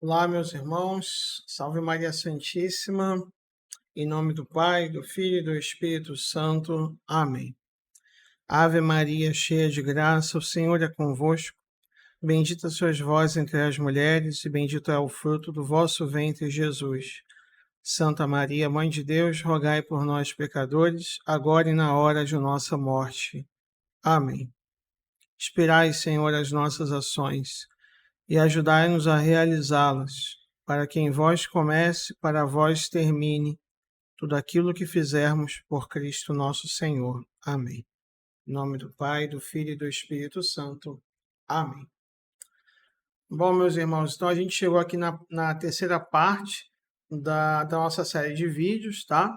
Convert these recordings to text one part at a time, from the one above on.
Olá, meus irmãos, salve Maria Santíssima, em nome do Pai, do Filho e do Espírito Santo. Amém. Ave Maria, cheia de graça, o Senhor é convosco. Bendita sois vós entre as mulheres, e bendito é o fruto do vosso ventre, Jesus. Santa Maria, Mãe de Deus, rogai por nós, pecadores, agora e na hora de nossa morte. Amém. Inspirai, Senhor, as nossas ações e ajudai-nos a realizá-las, para que em vós comece, para vós termine tudo aquilo que fizermos por Cristo nosso Senhor. Amém. Em nome do Pai, do Filho e do Espírito Santo. Amém. Bom, meus irmãos, então a gente chegou aqui na terceira parte da nossa série de vídeos, tá?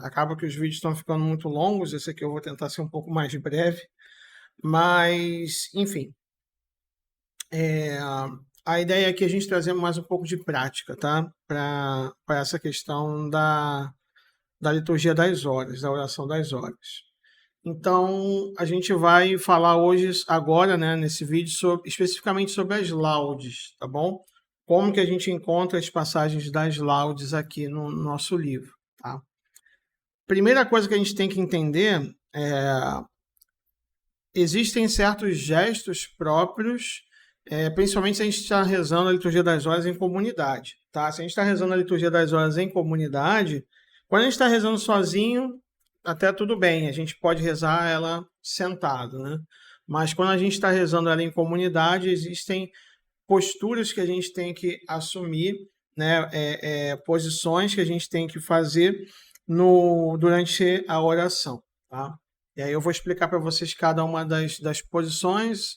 Acaba que os vídeos estão ficando muito longos, esse aqui eu vou tentar ser um pouco mais breve, mas, enfim, a ideia é que a gente trazer mais um pouco de prática, tá? Para essa questão da liturgia das horas, da oração das horas. Então, a gente vai falar hoje, agora, né, nesse vídeo, especificamente sobre as laudes, tá bom? Como que a gente encontra as passagens das laudes aqui no nosso livro, tá? Primeira coisa que a gente tem que entender existem certos gestos próprios, principalmente se a gente está rezando a liturgia das horas em comunidade, tá? Se a gente está rezando a liturgia das horas em comunidade, quando a gente está rezando sozinho, até tudo bem, a gente pode rezar ela sentado, né? Mas quando a gente está rezando ela em comunidade, existem posturas que a gente tem que assumir, né? Posições que a gente tem que fazer durante a oração, tá? E aí eu vou explicar para vocês cada uma das posições,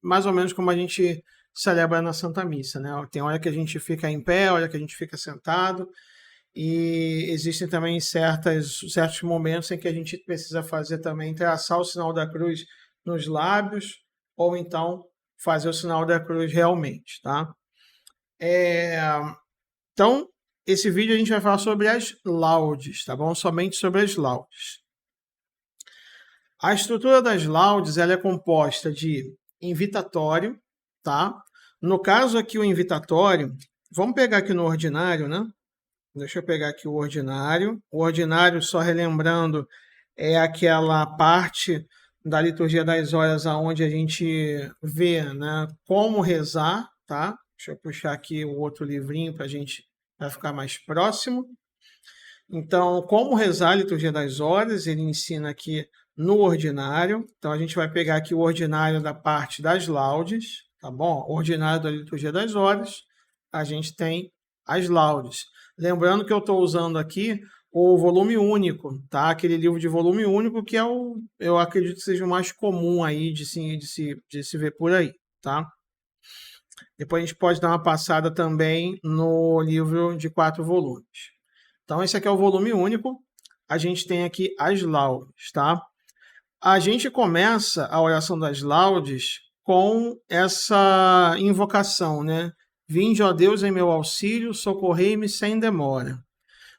mais ou menos como a gente celebra na Santa Missa, né? Tem hora que a gente fica em pé, hora que a gente fica sentado, e existem também certos momentos em que a gente precisa fazer também, traçar o sinal da cruz nos lábios, ou então fazer o sinal da cruz realmente, tá? Então, esse vídeo a gente vai falar sobre as laudes, tá bom? Somente sobre as laudes. A estrutura das laudes ela é composta de invitatório, tá? No caso aqui o invitatório, vamos pegar aqui no ordinário, né? Deixa eu pegar aqui o ordinário. O ordinário, só relembrando, é aquela parte da liturgia das horas aonde a gente vê, né, como rezar, tá? Deixa eu puxar aqui o outro livrinho para a gente vai ficar mais próximo. Então, como rezar a liturgia das horas, ele ensina aqui no ordinário. Então, a gente vai pegar aqui o ordinário da parte das laudes, tá bom? O ordinário da liturgia das horas, a gente tem as laudes. Lembrando que eu estou usando aqui o volume único, tá? Aquele livro de volume único que eu acredito que seja o mais comum aí de se ver por aí, tá? Depois a gente pode dar uma passada também no livro de 4 volumes. Então, esse aqui é o volume único. A gente tem aqui as laudes, tá? A gente começa a oração das laudes com essa invocação, né? Vinde, ó Deus, em meu auxílio, socorrei-me sem demora.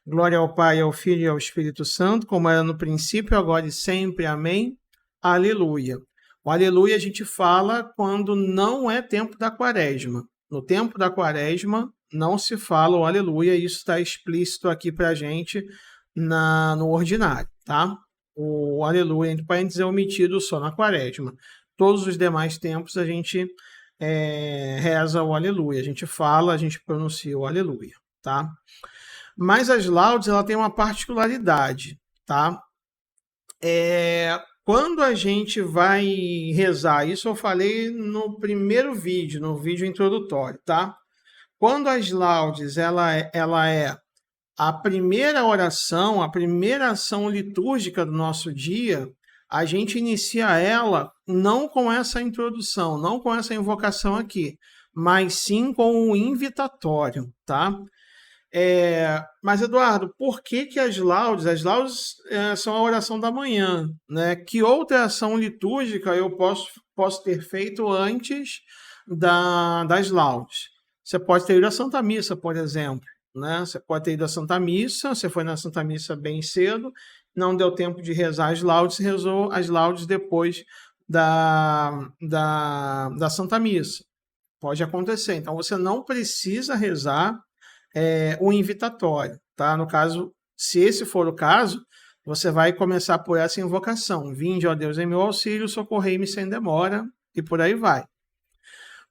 Glória ao Pai, ao Filho e ao Espírito Santo, como era no princípio, agora e sempre. Amém. Aleluia. O aleluia a gente fala quando não é tempo da quaresma. No tempo da quaresma não se fala o aleluia, isso está explícito aqui para a gente no ordinário, tá? O aleluia, entre parênteses, é omitido só na quaresma. Todos os demais tempos a gente reza o aleluia, a gente fala, a gente pronuncia o aleluia, tá? Mas as laudes, ela tem uma particularidade, tá? Quando a gente vai rezar, isso eu falei no primeiro vídeo, no vídeo introdutório, tá? Quando as laudes, ela é a primeira oração, a primeira ação litúrgica do nosso dia, a gente inicia ela não com essa introdução, não com essa invocação aqui, mas sim com o invitatório, tá? Mas, Eduardo, por que as laudes? As laudes são a oração da manhã, né? Que outra ação litúrgica eu posso ter feito antes das laudes? Você pode ter ido à Santa Missa, por exemplo, né? Você pode ter ido à Santa Missa, você foi na Santa Missa bem cedo, não deu tempo de rezar as laudes, rezou as laudes depois da Santa Missa. Pode acontecer. Então, você não precisa rezar o invitatório, tá? No caso, se esse for o caso, você vai começar por essa invocação. Vinde, ó Deus, em meu auxílio, socorrei-me sem demora, e por aí vai.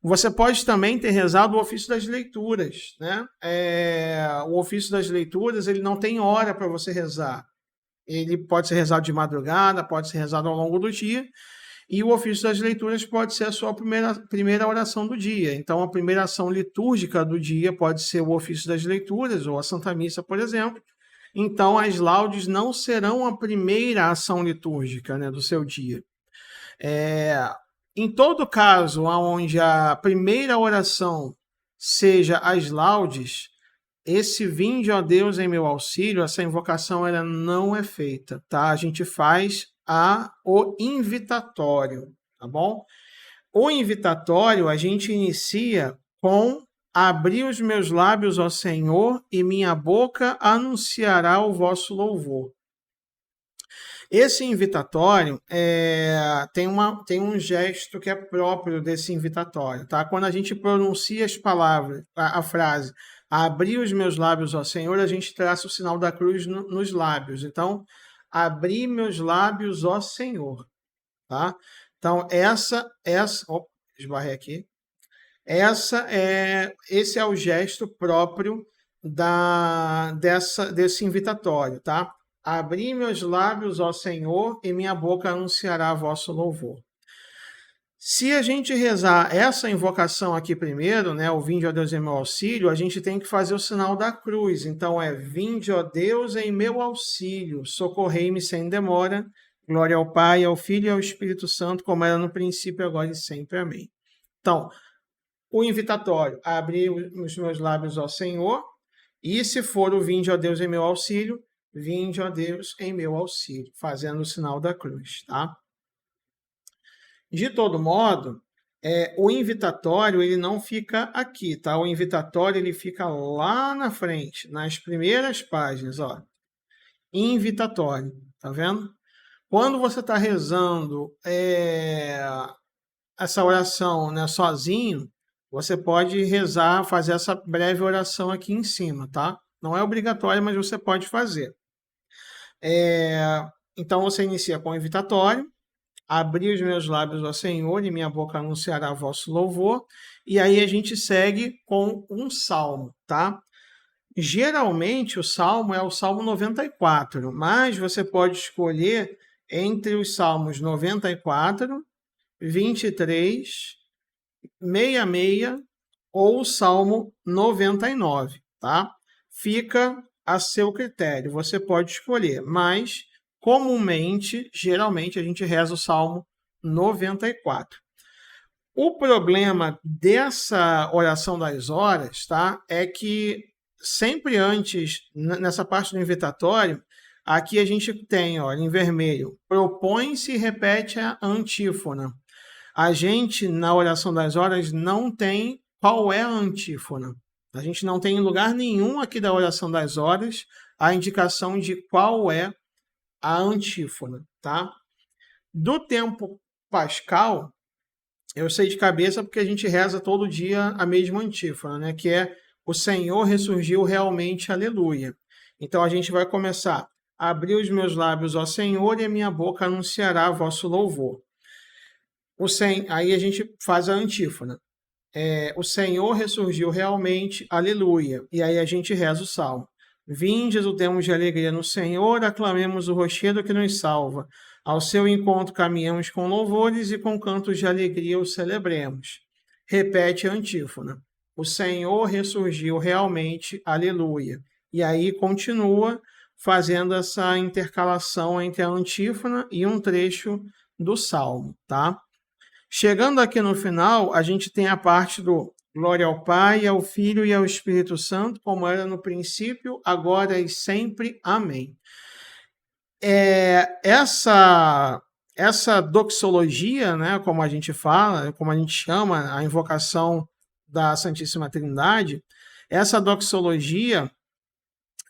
Você pode também ter rezado o ofício das leituras, né? O ofício das leituras, ele não tem hora para você rezar. Ele pode ser rezado de madrugada, pode ser rezado ao longo do dia, e o ofício das leituras pode ser a sua primeira oração do dia. Então, a primeira ação litúrgica do dia pode ser o ofício das leituras, ou a Santa Missa, por exemplo. Então, as laudes não serão a primeira ação litúrgica, né, do seu dia. Em todo caso, onde a primeira oração seja as laudes, esse vinde, ó Deus, em meu auxílio, essa invocação ela não é feita, tá? A gente faz o invitatório, tá bom? O invitatório a gente inicia com abri os meus lábios, ó Senhor, e minha boca anunciará o vosso louvor. Esse invitatório tem um gesto que é próprio desse invitatório, tá? Quando a gente pronuncia as palavras, a frase abri os meus lábios, ó Senhor, a gente traça o sinal da cruz nos lábios. Então, abri meus lábios, ó Senhor, tá? Então, esbarrei aqui. Esse é o gesto próprio desse invitatório, tá? Abri meus lábios, ó Senhor, e minha boca anunciará vosso louvor. Se a gente rezar essa invocação aqui primeiro, né, o vinde, ó Deus, em meu auxílio, a gente tem que fazer o sinal da cruz. Então, vinde, ó Deus, em meu auxílio, socorrei-me sem demora. Glória ao Pai, ao Filho e ao Espírito Santo, como era no princípio, agora e sempre. Amém. Então, o invitatório, abrir os meus lábios ao Senhor, e se for o vinde, ó Deus, em meu auxílio, vinde, ó Deus, em meu auxílio, fazendo o sinal da cruz, tá? De todo modo, o invitatório, ele não fica aqui, tá? O invitatório, ele fica lá na frente, nas primeiras páginas, ó. Invitatório, tá vendo? Quando você está rezando essa oração, né, sozinho, você pode rezar, fazer essa breve oração aqui em cima, tá? Não é obrigatório, mas você pode fazer. Então, você inicia com o invitatório, abri os meus lábios ao Senhor e minha boca anunciará vosso louvor, e aí a gente segue com um salmo, tá? Geralmente, o salmo é o Salmo 94, mas você pode escolher entre os salmos 94, 23, 66 ou o Salmo 99, tá? Fica a seu critério, você pode escolher, mas comumente, geralmente, a gente reza o Salmo 94. O problema dessa oração das horas, tá? É que sempre antes, nessa parte do invitatório, aqui a gente tem, olha, em vermelho, propõe-se e repete a antífona. A gente, na oração das horas, não tem qual é a antífona. A gente não tem em lugar nenhum aqui da oração das horas a indicação de qual é a antífona, tá? Do tempo pascal, eu sei de cabeça porque a gente reza todo dia a mesma antífona, né? Que é o Senhor ressurgiu realmente, aleluia. Então a gente vai começar. Abri os meus lábios, ó Senhor, e a minha boca anunciará vosso louvor. Aí a gente faz a antífona. O Senhor ressurgiu realmente, aleluia. E aí a gente reza o salmo. Vinde, exultemos de alegria no Senhor, aclamemos o rochedo que nos salva. Ao seu encontro caminhamos com louvores e com cantos de alegria o celebremos. Repete a antífona. O Senhor ressurgiu realmente, aleluia. E aí continua fazendo essa intercalação entre a antífona e um trecho do salmo, tá? Chegando aqui no final, a gente tem a parte do glória ao Pai, ao Filho e ao Espírito Santo, como era no princípio, agora e sempre. Amém. Essa doxologia, né, como a gente fala, como a gente chama, a invocação da Santíssima Trindade, essa doxologia,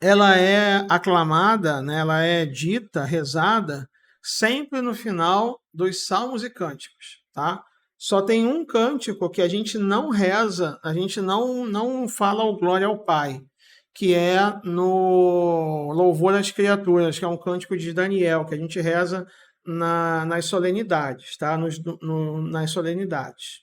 ela é aclamada, né, ela é dita, rezada, sempre no final dos salmos e cânticos, tá? Só tem um cântico que a gente não reza, a gente não fala o glória ao Pai, que é no Louvor às Criaturas, que é um cântico de Daniel, que a gente reza nas solenidades, tá? Nas solenidades.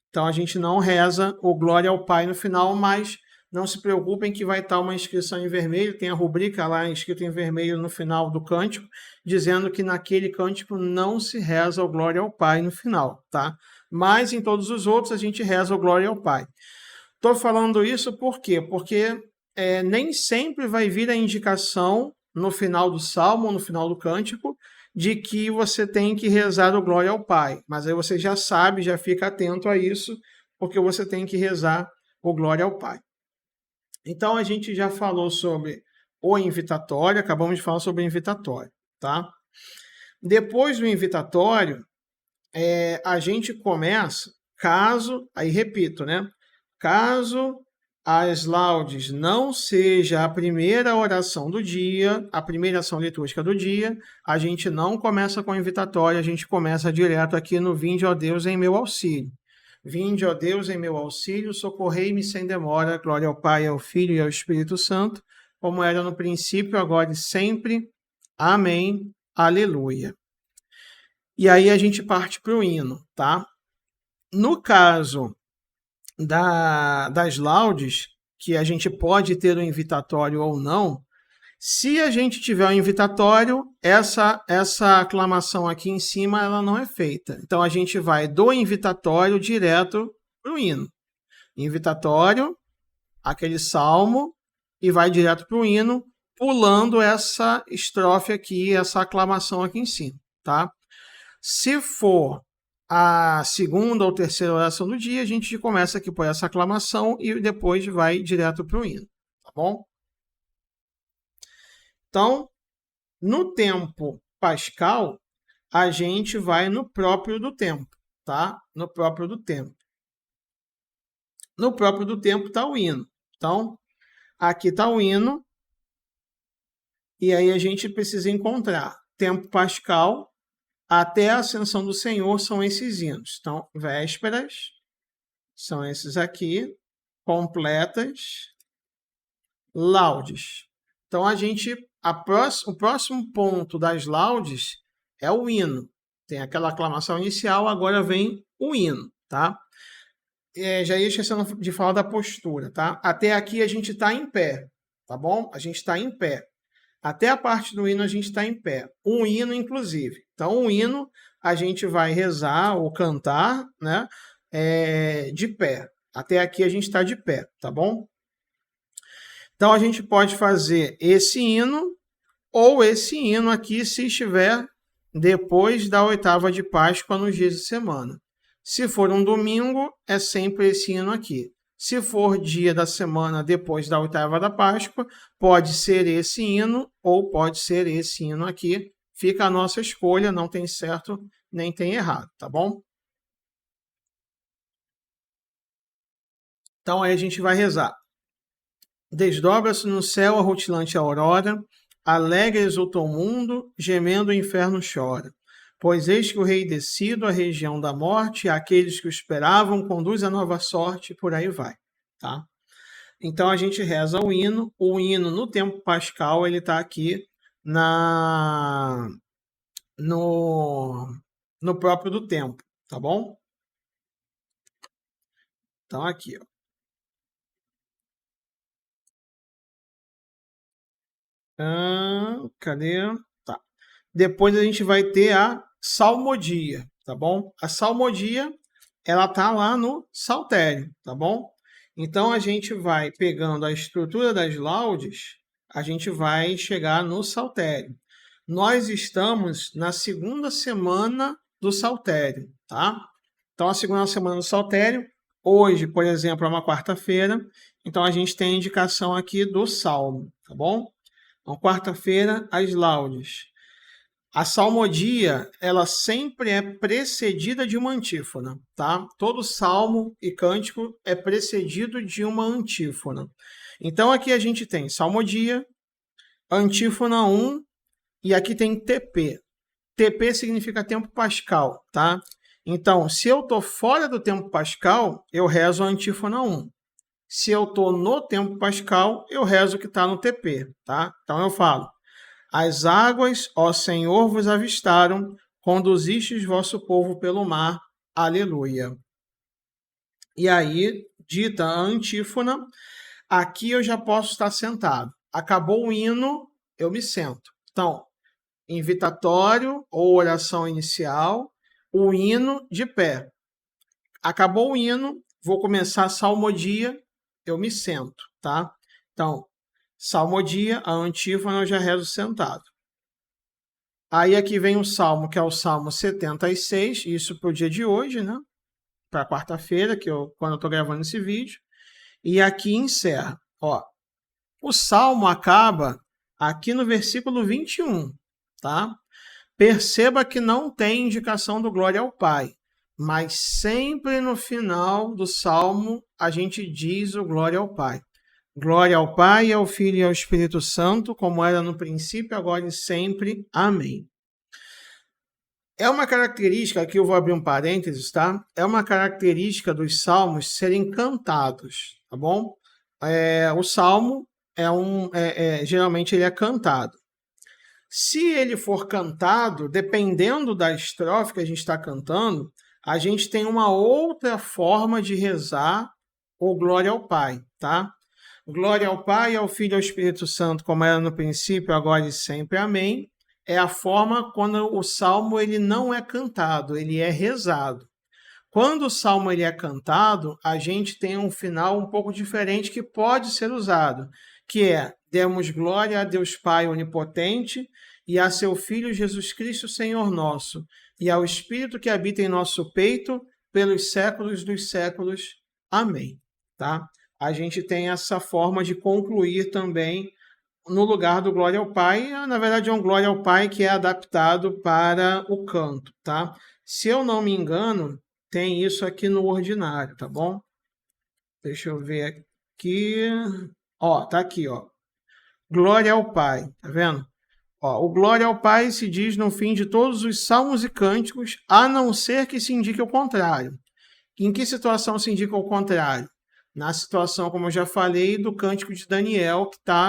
Então a gente não reza o glória ao Pai no final, mas não se preocupem que vai estar uma inscrição em vermelho, tem a rubrica lá escrita em vermelho no final do cântico, dizendo que naquele cântico não se reza o glória ao Pai no final, tá? Mas em todos os outros a gente reza o glória ao Pai. Estou falando isso por quê? Porque nem sempre vai vir a indicação no final do salmo, no final do cântico, de que você tem que rezar o glória ao Pai. Mas aí você já sabe, já fica atento a isso, porque você tem que rezar o glória ao Pai. Então a gente já falou sobre o invitatório, acabamos de falar sobre o invitatório, tá? Depois do invitatório, a gente começa, aí repito, né? Caso as laudes não seja a primeira oração do dia, a primeira ação litúrgica do dia, a gente não começa com o invitatório, a gente começa direto aqui no Vinde, ó Deus, em meu auxílio. Vinde, ó Deus, em meu auxílio, socorrei-me sem demora, glória ao Pai, ao Filho e ao Espírito Santo, como era no princípio, agora e sempre. Amém. Aleluia. E aí a gente parte para o hino, tá? No caso das laudes, que a gente pode ter o invitatório ou não, se a gente tiver o invitatório, essa aclamação aqui em cima ela não é feita. Então a gente vai do invitatório direto para o hino. Invitatório, aquele salmo, e vai direto para o hino, pulando essa estrofe aqui, essa aclamação aqui em cima, tá? Se for a segunda ou terceira oração do dia, a gente começa aqui por essa aclamação e depois vai direto para o hino, tá bom? Então, no tempo pascal, a gente vai no próprio do tempo, tá? No próprio do tempo. No próprio do tempo está o hino. Então, aqui está o hino. E aí a gente precisa encontrar tempo pascal até a ascensão do Senhor, são esses hinos. Então, vésperas, são esses aqui, completas, laudes. Então, o próximo ponto das laudes é o hino. Tem aquela aclamação inicial, agora vem o hino, tá? Já ia esquecendo de falar da postura, tá? Até aqui a gente está em pé, tá bom? A gente está em pé. Até a parte do hino a gente está em pé. Um hino, inclusive. Então, o hino a gente vai rezar ou cantar, né? De pé. Até aqui a gente está de pé, tá bom? Então, a gente pode fazer esse hino ou esse hino aqui se estiver depois da oitava de Páscoa nos dias de semana. Se for um domingo, é sempre esse hino aqui. Se for dia da semana depois da oitava da Páscoa, pode ser esse hino ou pode ser esse hino aqui. Fica a nossa escolha, não tem certo nem tem errado, tá bom? Então aí a gente vai rezar. Desdobra-se no céu a rutilante aurora, alegre exulta o mundo, gemendo o inferno chora. Pois eis que o rei descido à região da morte, aqueles que o esperavam, conduz a nova sorte, por aí vai, tá? Então a gente reza o hino no tempo pascal, ele está aqui no próprio do tempo, tá bom? Então aqui, ó. Cadê? Tá. Depois a gente vai ter a salmodia, tá bom? A salmodia, ela tá lá no saltério, tá bom? Então a gente vai pegando a estrutura das laudes, a gente vai chegar no saltério. Nós estamos na segunda semana do saltério, tá? Então a segunda semana do saltério, hoje, por exemplo, é uma quarta-feira, então a gente tem a indicação aqui do salmo, tá bom? Então, quarta-feira, as laudes. A salmodia, ela sempre é precedida de uma antífona, tá? Todo salmo e cântico é precedido de uma antífona. Então, aqui a gente tem salmodia, antífona 1 e aqui tem TP. TP significa tempo pascal, tá? Então, se eu estou fora do tempo pascal, eu rezo a antífona 1. Se eu estou no tempo pascal, eu rezo o que está no TP, tá? Então eu falo: as águas, ó Senhor, vos avistaram, conduzistes vosso povo pelo mar. Aleluia. E aí, dita a antífona, aqui eu já posso estar sentado. Acabou o hino, eu me sento. Então, invitatório ou oração inicial, o hino de pé. Acabou o hino, vou começar a salmodia, eu me sento, tá? Então, salmodia, a antífona eu já rezo sentado. Aí aqui vem o salmo, que é o Salmo 76, isso para o dia de hoje, né? Para quarta-feira, quando eu estou gravando esse vídeo. E aqui encerra. Ó, o salmo acaba aqui no versículo 21, tá? Perceba que não tem indicação do glória ao Pai, mas sempre no final do salmo a gente diz o glória ao Pai. Glória ao Pai, ao Filho e ao Espírito Santo, como era no princípio, agora e sempre. Amém. É uma característica, aqui eu vou abrir um parênteses, tá? É uma característica dos salmos serem cantados, tá bom? O salmo geralmente ele é cantado. Se ele for cantado, dependendo da estrofe que a gente está cantando, a gente tem uma outra forma de rezar o glória ao Pai, tá? Glória ao Pai, ao Filho e ao Espírito Santo, como era no princípio, agora e sempre. Amém. É a forma quando o salmo ele não é cantado, ele é rezado. Quando o salmo ele é cantado, a gente tem um final um pouco diferente que pode ser usado, que é: demos glória a Deus Pai onipotente e a seu Filho Jesus Cristo, Senhor nosso, e ao Espírito que habita em nosso peito, pelos séculos dos séculos. Amém. Tá? A gente tem essa forma de concluir também no lugar do glória ao Pai. Na verdade, é um glória ao Pai que é adaptado para o canto, tá? Se eu não me engano, tem isso aqui no ordinário, tá bom? Deixa eu ver aqui. Ó, tá aqui, ó. Glória ao Pai, tá vendo? Ó, o glória ao Pai se diz no fim de todos os salmos e cânticos, a não ser que se indique o contrário. Em que situação se indica o contrário? Na situação, como eu já falei, do cântico de Daniel,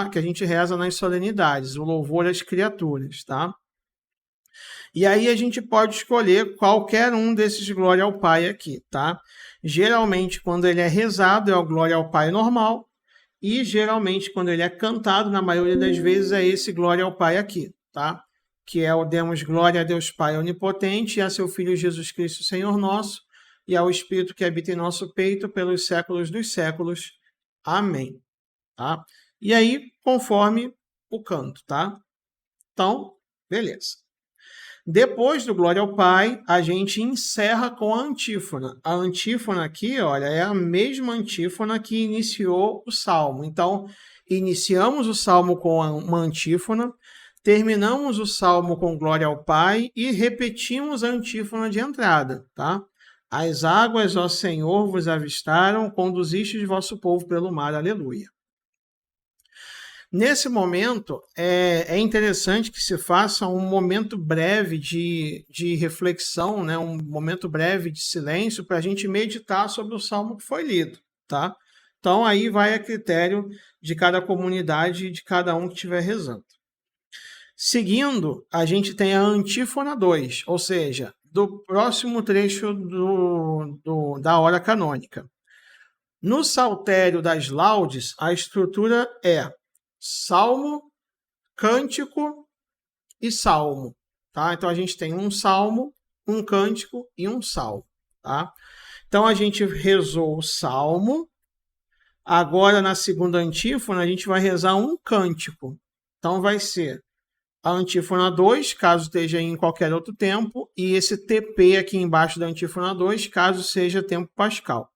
que a gente reza nas solenidades, o louvor às criaturas, tá? E aí a gente pode escolher qualquer um desses glória ao Pai aqui, tá? Geralmente, quando ele é rezado, é o glória ao Pai normal, e geralmente, quando ele é cantado, na maioria das vezes, é esse glória ao Pai aqui, tá? Que é o demos glória a Deus Pai onipotente e a seu Filho Jesus Cristo, Senhor nosso, e ao Espírito que habita em nosso peito pelos séculos dos séculos. Amém. Tá? E aí, conforme o canto, tá? Então, beleza. Depois do Glória ao Pai, a gente encerra com a antífona. A antífona aqui, olha, é a mesma antífona que iniciou o salmo. Então, iniciamos o salmo com uma antífona, terminamos o salmo com Glória ao Pai e repetimos a antífona de entrada, tá? As águas, ó Senhor, vos avistaram, conduzistes vosso povo pelo mar. Aleluia. Nesse momento, é interessante que se faça um momento breve de reflexão, né? Um momento breve de silêncio para a gente meditar sobre o salmo que foi lido, tá? Então, aí vai a critério de cada comunidade e de cada um que estiver rezando. Seguindo, a gente tem a antífona 2, ou seja, do próximo trecho da hora canônica. No saltério das laudes, a estrutura é salmo, cântico e salmo. Tá? Então, a gente tem um salmo, um cântico e um salmo. Tá? Então, a gente rezou o salmo. Agora, na segunda antífona, a gente vai rezar um cântico. Então, vai ser a antífona 2, caso esteja em qualquer outro tempo, e esse TP aqui embaixo da antífona 2, caso seja tempo pascal.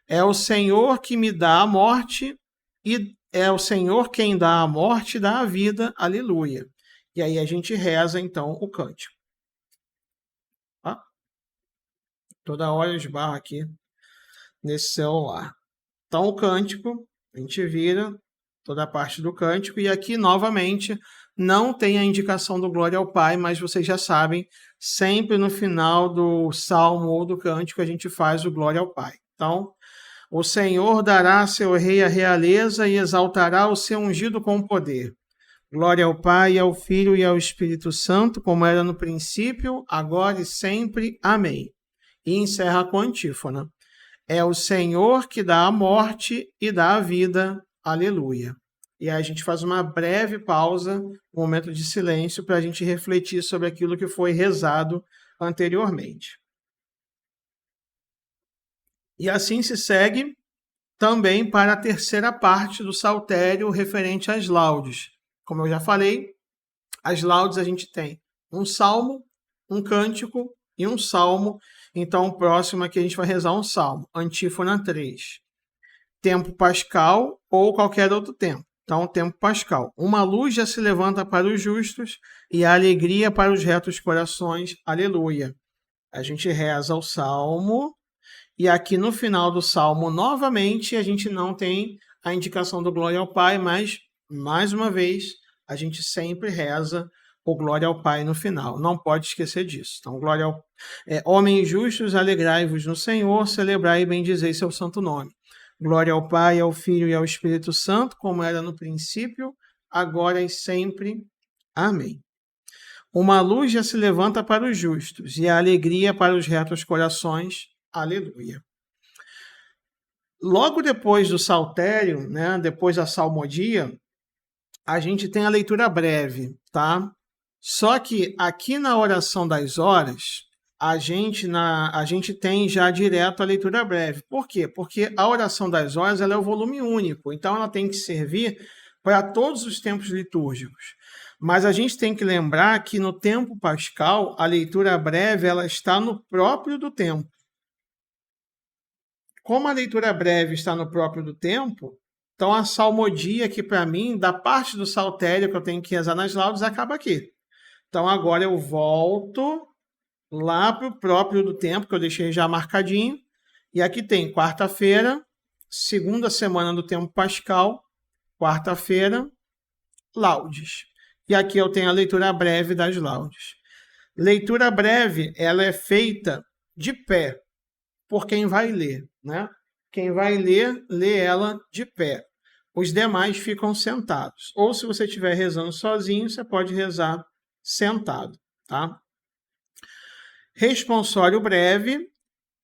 É o Senhor que me dá a morte, e é o Senhor quem dá a morte e dá a vida. Aleluia. E aí a gente reza, então, o cântico. Tá? Toda hora eu esbarro aqui nesse celular. Então, o cântico, a gente vira toda a parte do cântico, e aqui, novamente, não tem a indicação do glória ao Pai, mas vocês já sabem, sempre no final do salmo ou do cântico a gente faz o glória ao Pai. Então, o Senhor dará a seu rei a realeza e exaltará o seu ungido com poder. Glória ao Pai, ao Filho e ao Espírito Santo, como era no princípio, agora e sempre. Amém. E encerra com a antífona. É o Senhor que dá a morte e dá a vida. Aleluia. E aí a gente faz uma breve pausa, um momento de silêncio, para a gente refletir sobre aquilo que foi rezado anteriormente. E assim se segue também para a terceira parte do saltério referente às laudes. Como eu já falei, as laudes a gente tem um salmo, um cântico e um salmo. Então, o próximo aqui a gente vai rezar um salmo, antífona 3. Tempo pascal ou qualquer outro tempo. Então, tempo pascal. Uma luz já se levanta para os justos e a alegria para os retos corações. Aleluia. A gente reza o salmo e aqui no final do salmo, novamente, a gente não tem a indicação do glória ao Pai, mas, mais uma vez, a gente sempre reza o glória ao Pai no final. Não pode esquecer disso. Então, glória ao... homens justos, alegrai-vos no Senhor, celebrai e bendizei seu santo nome. Glória ao Pai, ao Filho e ao Espírito Santo, como era no princípio, agora e sempre. Amém. Uma luz já se levanta para os justos e a alegria para os retos corações. Aleluia. Logo depois do saltério, né, depois da salmodia, a gente tem a leitura breve, tá? Só que aqui na oração das horas, a gente tem já direto a leitura breve. Por quê? Porque a oração das horas ela é o volume único, então ela tem que servir para todos os tempos litúrgicos. Mas a gente tem que lembrar que no tempo pascal, a leitura breve ela está no próprio do tempo. Como a leitura breve está no próprio do tempo, então a salmodia aqui para mim, da parte do saltério que eu tenho que rezar nas laudes, acaba aqui. Então agora eu volto lá para o próprio do tempo, que eu deixei já marcadinho. E aqui tem quarta-feira, segunda semana do tempo pascal, quarta-feira, laudes. E aqui eu tenho a leitura breve das laudes. Leitura breve, ela é feita de pé, por quem vai ler, né? Quem vai ler, lê ela de pé. Os demais ficam sentados. Ou se você estiver rezando sozinho, você pode rezar sentado, tá? Responsório breve.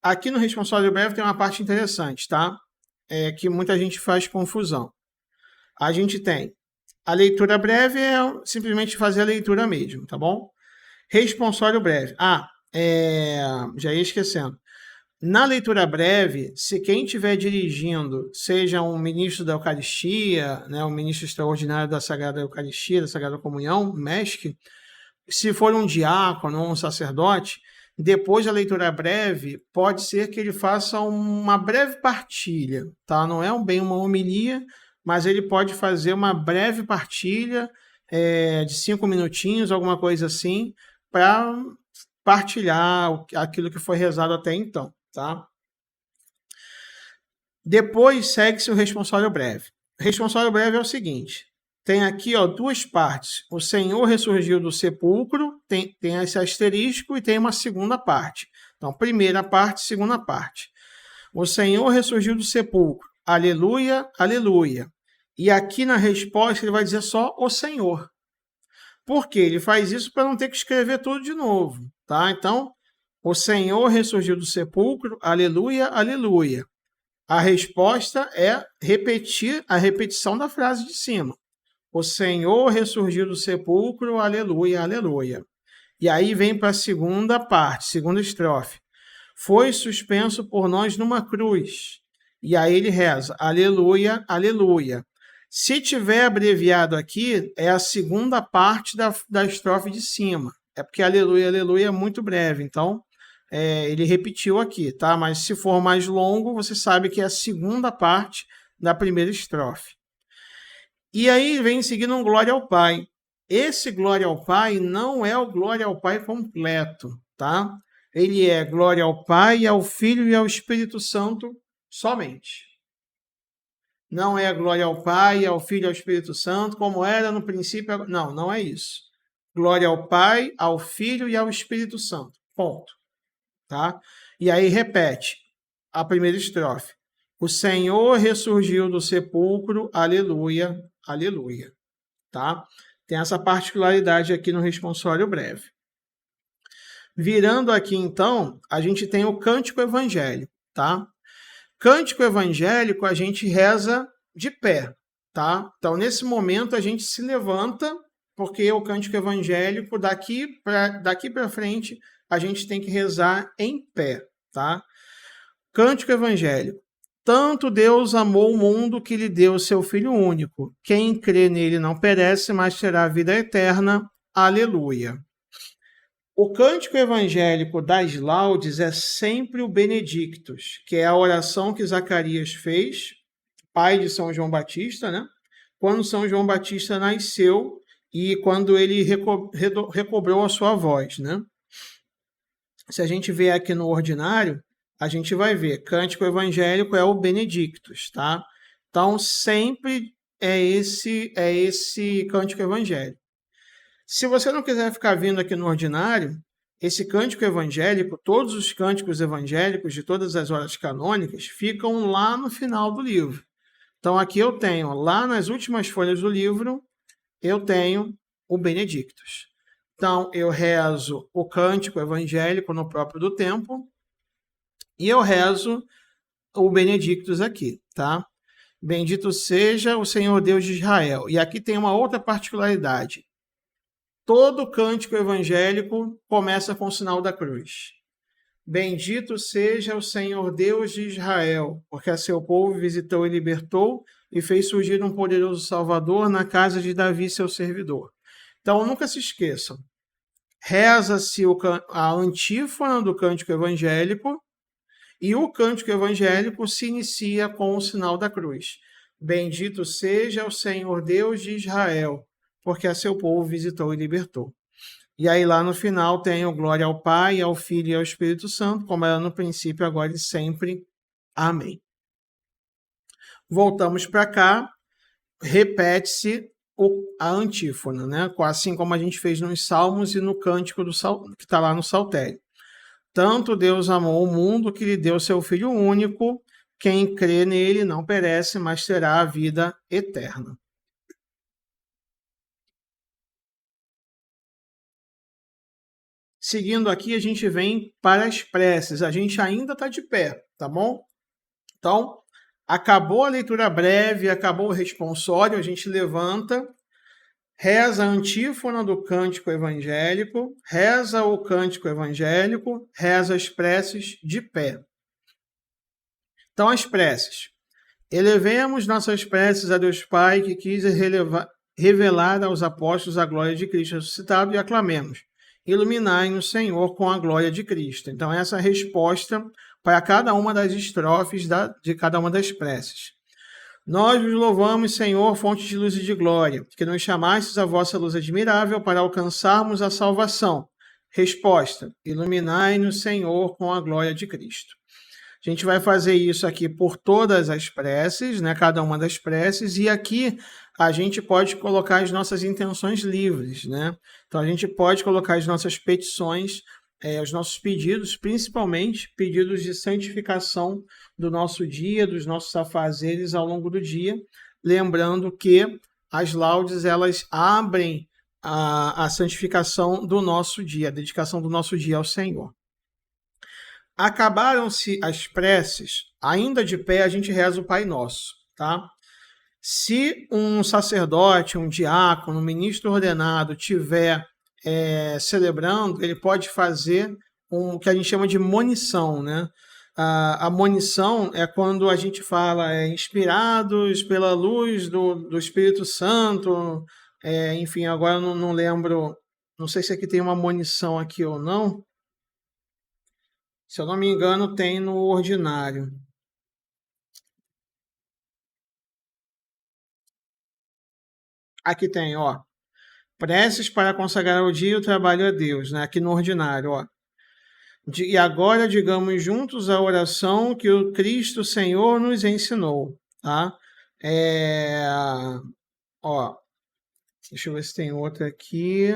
Aqui no responsório breve tem uma parte interessante, tá? Que muita gente faz confusão. A gente tem a leitura breve é simplesmente fazer a leitura mesmo, tá bom? Responsório breve. Já ia esquecendo. Na leitura breve, se quem estiver dirigindo seja um ministro da Eucaristia, né, um ministro extraordinário da Sagrada Eucaristia, da Sagrada Comunhão, MESC, se for um diácono ou um sacerdote, depois da leitura breve, pode ser que ele faça uma breve partilha, tá? Não é bem uma homilia, mas ele pode fazer uma breve partilha de 5 minutinhos, alguma coisa assim, para partilhar aquilo que foi rezado até então, tá? Depois segue-se o responsório breve. O responsório breve é o seguinte: tem aqui duas partes. O Senhor ressurgiu do sepulcro, tem esse asterisco e tem uma segunda parte. Então, primeira parte, segunda parte. O Senhor ressurgiu do sepulcro. Aleluia, aleluia. E aqui na resposta ele vai dizer só o Senhor. Por quê? Ele faz isso para não ter que escrever tudo de novo, tá? Então, o Senhor ressurgiu do sepulcro. Aleluia, aleluia. A resposta é repetir a repetição da frase de cima. O Senhor ressurgiu do sepulcro, aleluia, aleluia. E aí vem para a segunda parte, segunda estrofe. Foi suspenso por nós numa cruz. E aí ele reza, aleluia, aleluia. Se tiver abreviado aqui, é a segunda parte da estrofe de cima. É porque aleluia, aleluia é muito breve, então ele repetiu aqui, tá? Mas se for mais longo, você sabe que é a segunda parte da primeira estrofe. E aí vem seguindo um glória ao Pai. Esse glória ao Pai não é o glória ao Pai completo, tá? Ele é glória ao Pai, ao Filho e ao Espírito Santo somente. Não é glória ao Pai, ao Filho e ao Espírito Santo, como era no princípio. Não, não é isso. Glória ao Pai, ao Filho e ao Espírito Santo. Ponto. Tá? E aí repete a primeira estrofe. O Senhor ressurgiu do sepulcro, aleluia, aleluia. Tá? Tem essa particularidade aqui no responsório breve. Virando aqui, então, a gente tem o cântico evangélico, tá? Cântico evangélico a gente reza de pé, tá? Então, nesse momento, a gente se levanta, porque o cântico evangélico, daqui para frente, a gente tem que rezar em pé, tá? Cântico evangélico. Tanto Deus amou o mundo que lhe deu o seu Filho único. Quem crê nele não perece, mas terá a vida eterna. Aleluia. O cântico evangélico das laudes é sempre o Benedictus, que é a oração que Zacarias fez, pai de São João Batista, né? Quando São João Batista nasceu e quando ele recobrou a sua voz, né? Se a gente vê aqui no ordinário, a gente vai ver, cântico evangélico é o Benedictus, tá? Então, sempre é esse cântico evangélico. Se você não quiser ficar vindo aqui no ordinário, esse cântico evangélico, todos os cânticos evangélicos de todas as horas canônicas ficam lá no final do livro. Então aqui eu tenho, lá nas últimas folhas do livro, eu tenho o Benedictus. Então eu rezo o cântico evangélico no próprio do tempo e eu rezo o Benedictus aqui, tá? Bendito seja o Senhor Deus de Israel. E aqui tem uma outra particularidade. Todo cântico evangélico começa com o sinal da cruz. Bendito seja o Senhor Deus de Israel, porque a seu povo visitou e libertou e fez surgir um poderoso Salvador na casa de Davi, seu servidor. Então, nunca se esqueçam. Reza-se a antífona do cântico evangélico e o cântico evangélico se inicia com o sinal da cruz. Bendito seja o Senhor Deus de Israel, porque a seu povo visitou e libertou. E aí lá no final tem o glória ao Pai, ao Filho e ao Espírito Santo, como era no princípio, agora e sempre. Amém. Voltamos para cá, repete-se a antífona, né? Assim como a gente fez nos Salmos e no cântico que está lá no Saltério. Tanto Deus amou o mundo que lhe deu seu Filho único, quem crê nele não perece, mas terá a vida eterna. Seguindo aqui, a gente vem para as preces. A gente ainda está de pé, tá bom? Então, acabou a leitura breve, acabou o responsório, a gente levanta, reza a antífona do cântico evangélico, reza o cântico evangélico, reza as preces de pé. Então, as preces. Elevemos nossas preces a Deus Pai, que quis revelar aos apóstolos a glória de Cristo ressuscitado, e aclamemos. Iluminai-nos, Senhor, com a glória de Cristo. Então, essa é a resposta para cada uma das estrofes de cada uma das preces. Nós vos louvamos, Senhor, fonte de luz e de glória, que nos chamastes a vossa luz admirável para alcançarmos a salvação. Resposta: iluminai-nos, Senhor, com a glória de Cristo. A gente vai fazer isso aqui por todas as preces, né? Cada uma das preces, e aqui a gente pode colocar as nossas intenções livres, né? Então a gente pode colocar as nossas petições, os nossos pedidos, principalmente pedidos de santificação do nosso dia, dos nossos afazeres ao longo do dia, lembrando que as laudes elas abrem a santificação do nosso dia, a dedicação do nosso dia ao Senhor. Acabaram-se as preces, ainda de pé a gente reza o Pai Nosso, tá? Se um sacerdote, um diácono, um ministro ordenado tiver celebrando, ele pode fazer o que a gente chama de monição, né? A monição é quando a gente fala inspirados pela luz do Espírito Santo, enfim, agora eu não lembro, não sei se aqui tem uma monição aqui ou não. Se eu não me engano, tem no ordinário. Aqui tem, ó. Preces para consagrar o dia e o trabalho a Deus, né? Aqui no ordinário, ó. E agora digamos juntos a oração que o Cristo Senhor nos ensinou, tá? Ó, deixa eu ver se tem outra aqui.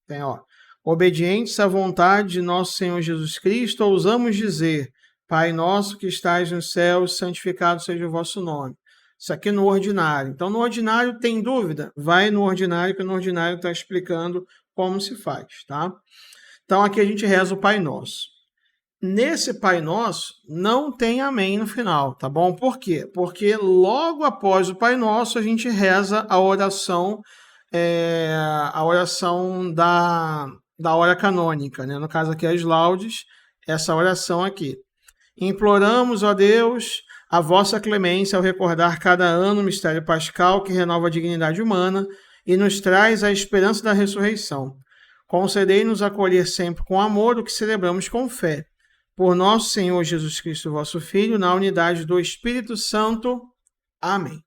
Tem, ó. Obedientes à vontade de nosso Senhor Jesus Cristo, ousamos dizer: Pai nosso que estais nos céus, santificado seja o vosso nome. Isso aqui no ordinário. Então, no ordinário, tem dúvida? Vai no ordinário, que no ordinário está explicando como se faz, tá? Então, aqui a gente reza o Pai Nosso. Nesse Pai Nosso, não tem amém no final, tá bom? Por quê? Porque logo após o Pai Nosso, a gente reza a oração, da hora canônica, né? No caso aqui, as laudes, essa oração aqui. Imploramos, ó Deus, a vossa clemência ao recordar cada ano o mistério pascal que renova a dignidade humana e nos traz a esperança da ressurreição. Concedei-nos acolher sempre com amor o que celebramos com fé. Por nosso Senhor Jesus Cristo, vosso Filho, na unidade do Espírito Santo. Amém.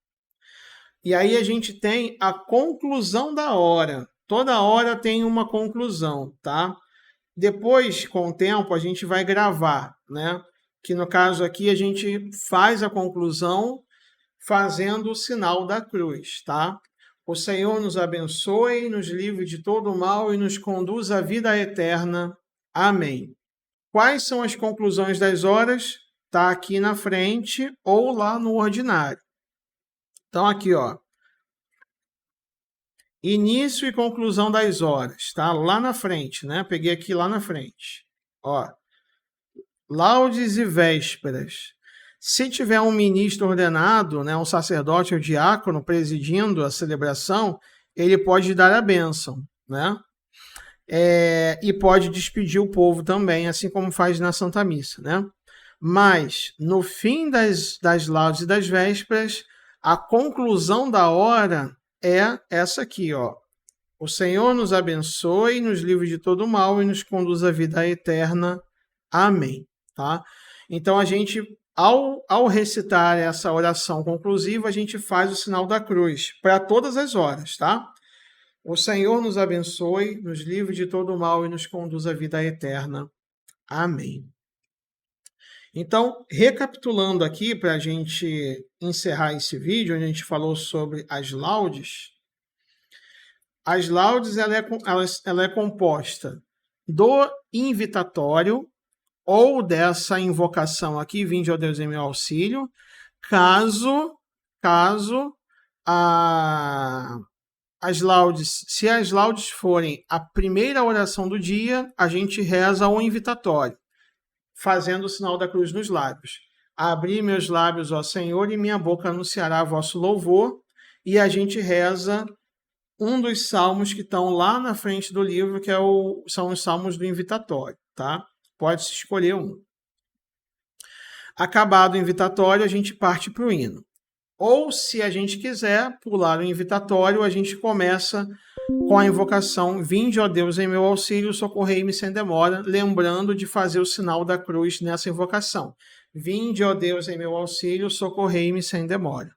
E aí a gente tem a conclusão da hora. Toda hora tem uma conclusão, tá? Depois, com o tempo, a gente vai gravar, né? Que no caso aqui a gente faz a conclusão fazendo o sinal da cruz, tá? O Senhor nos abençoe, nos livre de todo mal e nos conduz à vida eterna. Amém. Quais são as conclusões das horas? Tá aqui na frente ou lá no ordinário. Então aqui, ó. Início e conclusão das horas, tá? Lá na frente, né? Peguei aqui lá na frente. Ó. Laudes e vésperas. Se tiver um ministro ordenado, né, um sacerdote ou diácono presidindo a celebração, ele pode dar a bênção, né? E pode despedir o povo também, assim como faz na Santa Missa, né? Mas, no fim das laudes e das vésperas, a conclusão da hora é essa aqui, ó. O Senhor nos abençoe, nos livre de todo mal e nos conduz à vida eterna. Amém. Tá? Então, a gente, ao recitar essa oração conclusiva, a gente faz o sinal da cruz para todas as horas, tá? O Senhor nos abençoe, nos livre de todo mal e nos conduz à vida eterna. Amém. Então, recapitulando aqui, para a gente encerrar esse vídeo, onde a gente falou sobre as laudes. As laudes ela é composta do invitatório, ou dessa invocação aqui, vinde ó Deus em meu auxílio, caso as laudes, se as laudes forem a primeira oração do dia, a gente reza o invitatório, fazendo o sinal da cruz nos lábios. Abri meus lábios, ó Senhor, e minha boca anunciará vosso louvor, e a gente reza um dos salmos que estão lá na frente do livro, que são os salmos do invitatório, tá? Pode-se escolher um. Acabado o invitatório, a gente parte para o hino. Ou, se a gente quiser pular o invitatório, a gente começa com a invocação Vinde, ó Deus, em meu auxílio, socorrei-me sem demora, lembrando de fazer o sinal da cruz nessa invocação. Vinde, ó Deus, em meu auxílio, socorrei-me sem demora.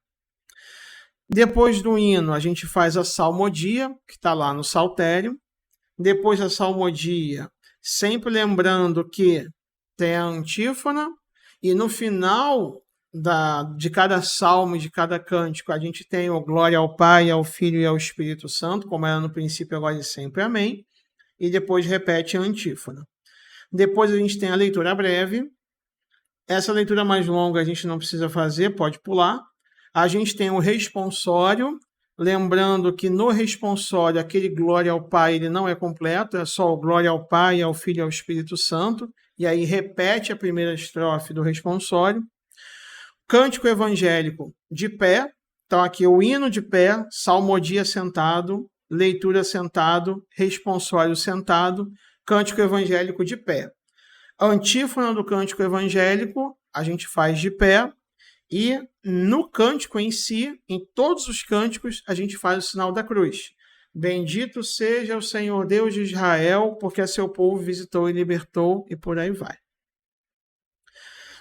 Depois do hino, a gente faz a salmodia, que está lá no saltério. Depois da salmodia, sempre lembrando que tem a antífona, e no final de cada salmo e de cada cântico, a gente tem o glória ao Pai, ao Filho e ao Espírito Santo, como era no princípio, agora e sempre, amém. E depois repete a antífona. Depois a gente tem a leitura breve. Essa leitura mais longa a gente não precisa fazer, pode pular. A gente tem o responsório, lembrando que no responsório, aquele glória ao Pai, ele não é completo, é só o glória ao Pai, ao Filho e ao Espírito Santo, e aí repete a primeira estrofe do responsório. Cântico evangélico de pé, então aqui o hino de pé, salmodia sentado, leitura sentado, responsório sentado, cântico evangélico de pé. A antífona do cântico evangélico a gente faz de pé, e no cântico em si, em todos os cânticos, a gente faz o sinal da cruz. Bendito seja o Senhor Deus de Israel, porque a seu povo visitou e libertou, e por aí vai.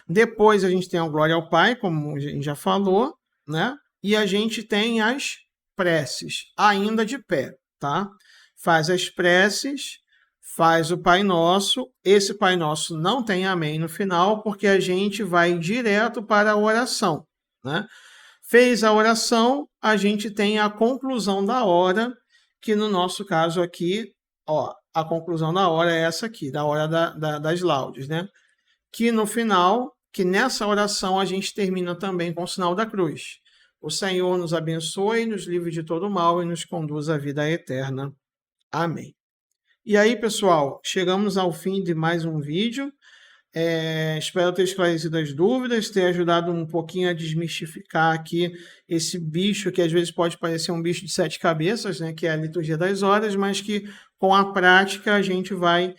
Depois a gente tem a glória ao Pai, como a gente já falou, né? E a gente tem as preces, ainda de pé, tá? Faz as preces, faz o Pai Nosso. Esse Pai Nosso não tem amém no final, porque a gente vai direto para a oração, né? Fez a oração, a gente tem a conclusão da hora, que no nosso caso aqui, ó, a conclusão da hora é essa aqui, da hora das laudes, né? Que no final, que nessa oração a gente termina também com o sinal da cruz. O Senhor nos abençoe, nos livre de todo mal e nos conduz à vida eterna. Amém. E aí, pessoal, chegamos ao fim de mais um vídeo. Espero ter esclarecido as dúvidas, ter ajudado um pouquinho a desmistificar aqui esse bicho que às vezes pode parecer um bicho de 7 cabeças, né, que é a liturgia das horas, mas que com a prática a gente vai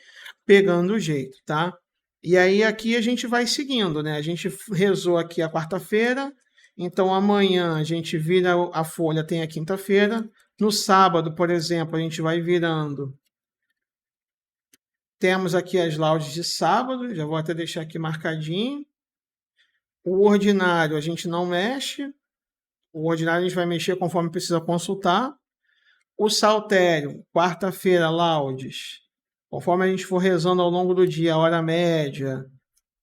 pegando o jeito, tá? E aí aqui a gente vai seguindo, né? A gente rezou aqui a quarta-feira, então amanhã a gente vira a folha, tem a quinta-feira. No sábado, por exemplo, a gente vai virando. Temos aqui as laudes de sábado, já vou até deixar aqui marcadinho. O ordinário a gente não mexe. O ordinário a gente vai mexer conforme precisa consultar. O saltério, quarta-feira, laudes. Conforme a gente for rezando ao longo do dia, a hora média,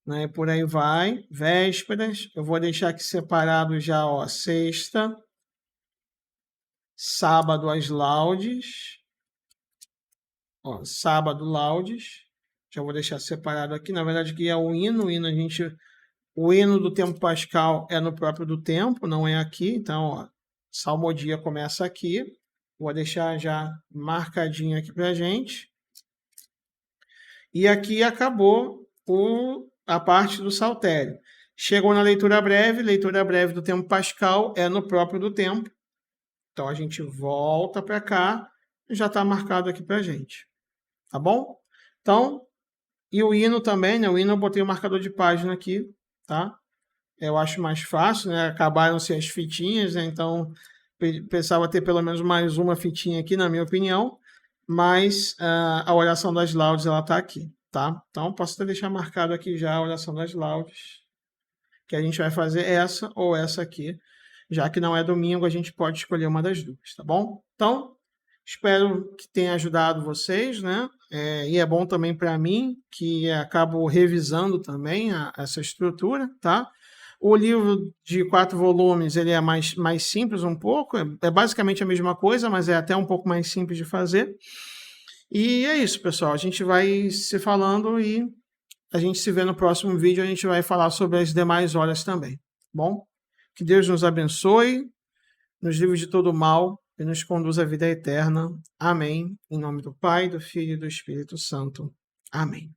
né, por aí vai. Vésperas, eu vou deixar aqui separado já, ó, sexta. Sábado, as laudes. Ó, sábado, laudes. Já vou deixar separado aqui. Na verdade, aqui é o hino. O hino do tempo pascal é no próprio do tempo, não é aqui. Então, ó, salmodia começa aqui. Vou deixar já marcadinho aqui pra gente. E aqui acabou a parte do saltério. Chegou na leitura breve do tempo pascal é no próprio do tempo. Então, a gente volta para cá e já está marcado aqui pra gente. Tá bom? Então, e o hino também, né? O hino eu botei o marcador de página aqui, tá? Eu acho mais fácil, né? Acabaram-se as fitinhas, né? Então, pensava ter pelo menos mais uma fitinha aqui, na minha opinião. Mas a oração das laudes, ela tá aqui, tá? Então, posso até deixar marcado aqui já a oração das laudes, que a gente vai fazer essa ou essa aqui. Já que não é domingo, a gente pode escolher uma das duas, tá bom? Então, espero que tenha ajudado vocês, né? E é bom também para mim, que acabo revisando também essa estrutura, tá? O livro de 4 volumes, ele é mais simples um pouco, é basicamente a mesma coisa, mas é até um pouco mais simples de fazer. E é isso, pessoal. A gente vai se falando e a gente se vê no próximo vídeo. A gente vai falar sobre as demais horas também, bom? Que Deus nos abençoe, nos livre de todo mal e nos conduz à vida eterna. Amém. Em nome do Pai, do Filho e do Espírito Santo. Amém.